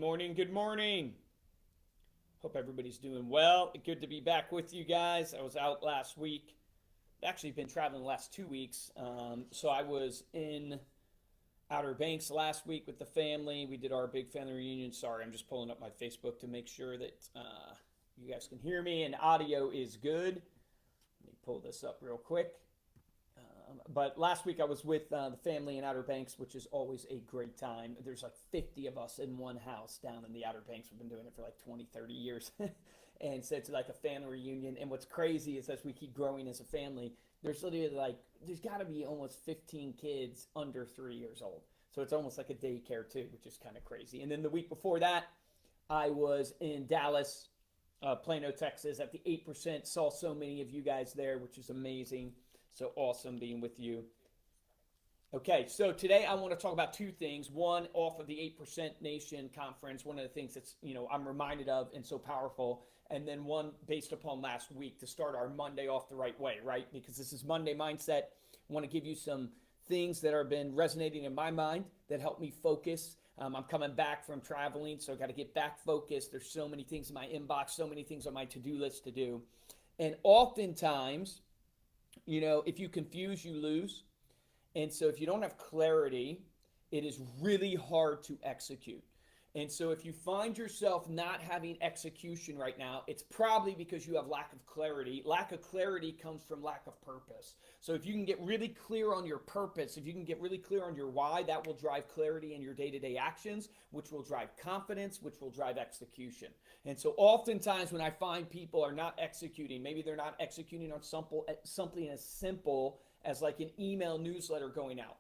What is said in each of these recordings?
Morning, good morning. Hope everybody's doing well. Good to be back with you guys. I was out last week. I've actually been traveling the last 2 weeks. So I was in Outer Banks last week with the family. We did our big family reunion. Sorry, I'm just pulling up my Facebook to make sure that you guys can hear me and audio is good. Let me pull this up real quick. But last week I was with the family in Outer Banks, which is always a great time. There's like 50 of us in one house down in the Outer Banks. We've been doing it for like 20, 30 years. And so it's like a family reunion. And what's crazy is as we keep growing as a family, there's literally there's got to be almost 15 kids under 3 years old. So it's almost like a daycare too, which is kind of crazy. And then the week before that, I was in Dallas, Plano, Texas at the 8%. Saw so many of you guys there, which is amazing. So awesome being with you. Okay, so today I want to talk about two things. One, off of the 8% Nation conference, one of the things that's, I'm reminded of and so powerful. And then one based upon last week to start our Monday off the right way, right? Because this is Monday Mindset. I want to give you some things that have been resonating in my mind that help me focus. I'm coming back from traveling, so I got to get back focused. There's so many things in my inbox, so many things on my to-do list to do. And oftentimes, if you confuse, you lose. And so if you don't have clarity, it is really hard to execute. And so if you find yourself not having execution right now, it's probably because you have lack of clarity. Lack of clarity comes from lack of purpose. So if you can get really clear on your purpose, if you can get really clear on your why, that will drive clarity in your day-to-day actions, which will drive confidence, which will drive execution. And so oftentimes when I find people are not executing, maybe they're not executing on something as simple as like an email newsletter going out.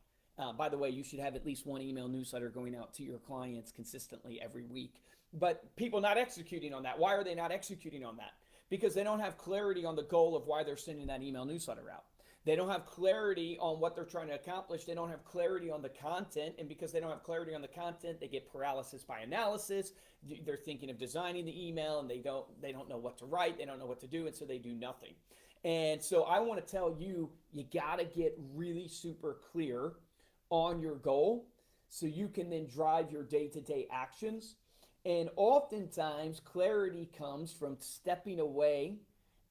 By the way, you should have at least one email newsletter going out to your clients consistently every week. But people not executing on that. Why are they not executing on that? Because they don't have clarity on the goal of why they're sending that email newsletter out. They don't have clarity on what they're trying to accomplish. They don't have clarity on the content. And because they don't have clarity on the content, they get paralysis by analysis. They're thinking of designing the email and they don't know what to write. They don't know what to do. And so they do nothing. And so I want to tell you, you got to get really super clear on your goal so you can then drive your day-to-day actions. And oftentimes clarity comes from stepping away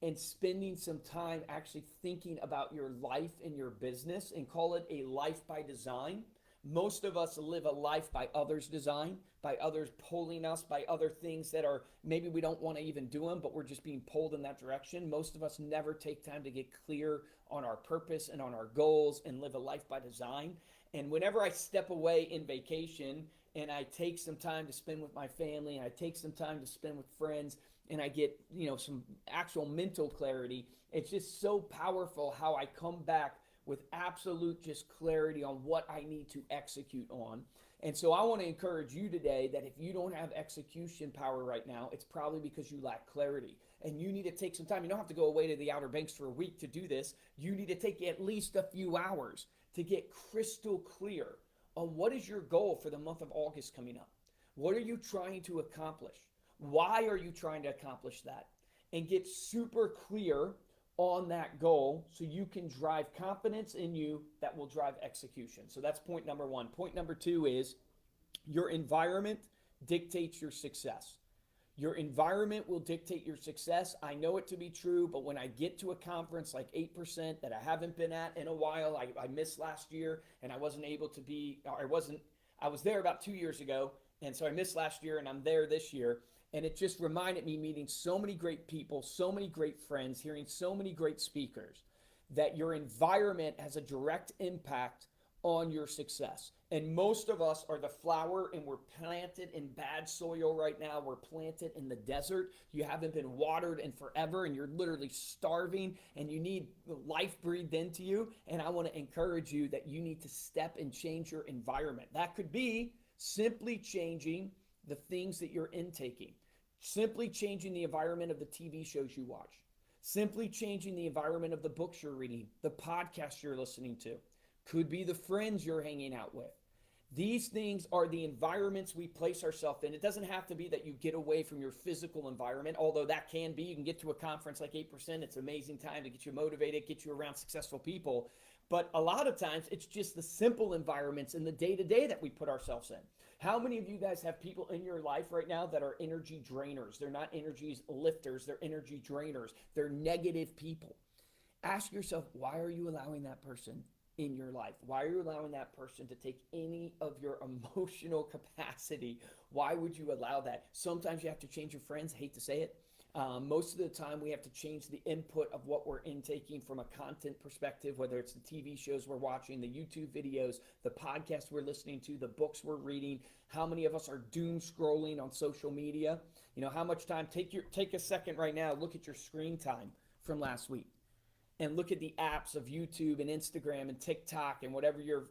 and spending some time actually thinking about your life and your business, and call it a life by design. Most of us live a life by others' design, by others pulling us, by other things that are maybe we don't want to even do them, but we're just being pulled in that direction. Most of us never take time to get clear on our purpose and on our goals and live a life by design. And whenever I step away in vacation and I take some time to spend with my family and I take some time to spend with friends and I get, some actual mental clarity, it's just so powerful how I come back with absolute just clarity on what I need to execute on. And so I want to encourage you today that if you don't have execution power right now, it's probably because you lack clarity. And you need to take some time. You don't have to go away to the Outer Banks for a week to do this. You need to take at least a few hours to get crystal clear on what is your goal for the month of August coming up. What are you trying to accomplish? Why are you trying to accomplish that? And get super clear on that goal so you can drive confidence in you that will drive execution. So that's point number one. Point number two is your environment dictates your success. Your environment will dictate your success. I know it to be true, but when I get to a conference like 8% that I haven't been at in a while, I missed last year and I wasn't able to be, I was there about 2 years ago. And so I missed last year and I'm there this year. And it just reminded me meeting so many great people, so many great friends, hearing so many great speakers, that your environment has a direct impact on your success. And most of us are the flower and we're planted in bad soil right now. We're planted in the desert. You haven't been watered in forever and you're literally starving and you need life breathed into you. And I want to encourage you that you need to step and change your environment. That could be simply changing the things that you're intaking, simply changing the environment of the TV shows you watch, simply changing the environment of the books you're reading, the podcasts you're listening to, could be the friends you're hanging out with. These things are the environments we place ourselves in. It doesn't have to be that you get away from your physical environment, although that can be. You can get to a conference like 8%. It's an amazing time to get you motivated, get you around successful people. But a lot of times it's just the simple environments in the day-to-day that we put ourselves in. How many of you guys have people in your life right now that are energy drainers? They're not energy lifters, they're energy drainers. They're negative people. Ask yourself, why are you allowing that person in your life? Why are you allowing that person to take any of your emotional capacity? Why would you allow that? Sometimes you have to change your friends. Hate to say it. Most of the time, we have to change the input of what we're intaking from a content perspective, whether it's the TV shows we're watching, the YouTube videos, the podcasts we're listening to, the books we're reading. How many of us are doom scrolling on social media? You know, how much time? Take a second right now. Look at your screen time from last week, and look at the apps of YouTube and Instagram and TikTok and whatever your,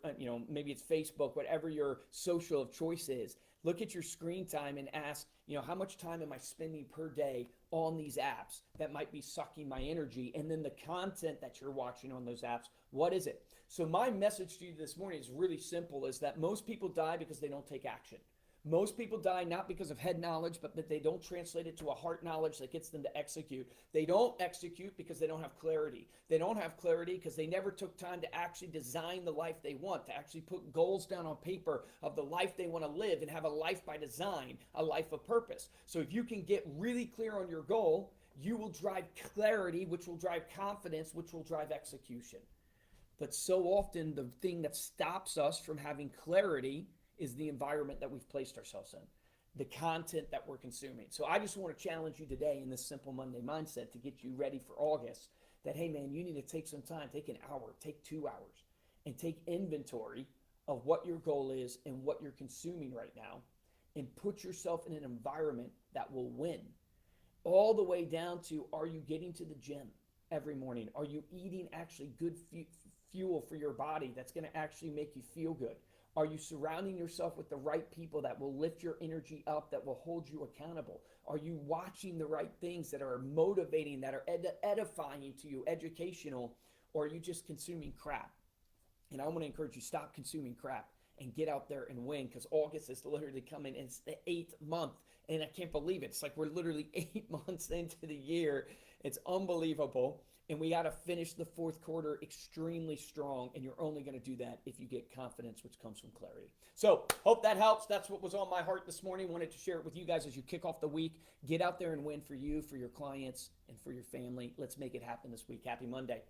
maybe it's Facebook, whatever your social of choice is. Look at your screen time and ask, how much time am I spending per day on these apps that might be sucking my energy? And then the content that you're watching on those apps, what is it? So my message to you this morning is really simple, is that most people die because they don't take action. Most people die not because of head knowledge, but that they don't translate it to a heart knowledge that gets them to execute. They don't execute because they don't have clarity. They don't have clarity because they never took time to actually design the life they want, to actually put goals down on paper of the life they want to live and have a life by design, a life of purpose. So if you can get really clear on your goal, you will drive clarity, which will drive confidence, which will drive execution. But so often the thing that stops us from having clarity is the environment that we've placed ourselves in, the content that we're consuming. So I just want to challenge you today in this Simple Monday mindset to get you ready for August, that, hey man, you need to take some time, take an hour, take 2 hours, and take inventory of what your goal is and what you're consuming right now, and put yourself in an environment that will win. All the way down to, are you getting to the gym every morning? Are you eating actually good fuel for your body that's going to actually make you feel good? Are you surrounding yourself with the right people that will lift your energy up, that will hold you accountable? Are you watching the right things that are motivating, that are edifying to you, educational, or are you just consuming crap? And I want to encourage you, stop consuming crap and get out there and win, because August is literally coming. It's the 8th month, and I can't believe it. It's like we're literally 8 months into the year. It's unbelievable. And we got to finish the fourth quarter extremely strong, and you're only going to do that if you get confidence, which comes from clarity. So hope that helps. That's what was on my heart this morning. Wanted to share it with you guys as you kick off the week. Get out there and win for you, for your clients, and for your family. Let's make it happen this week. Happy Monday.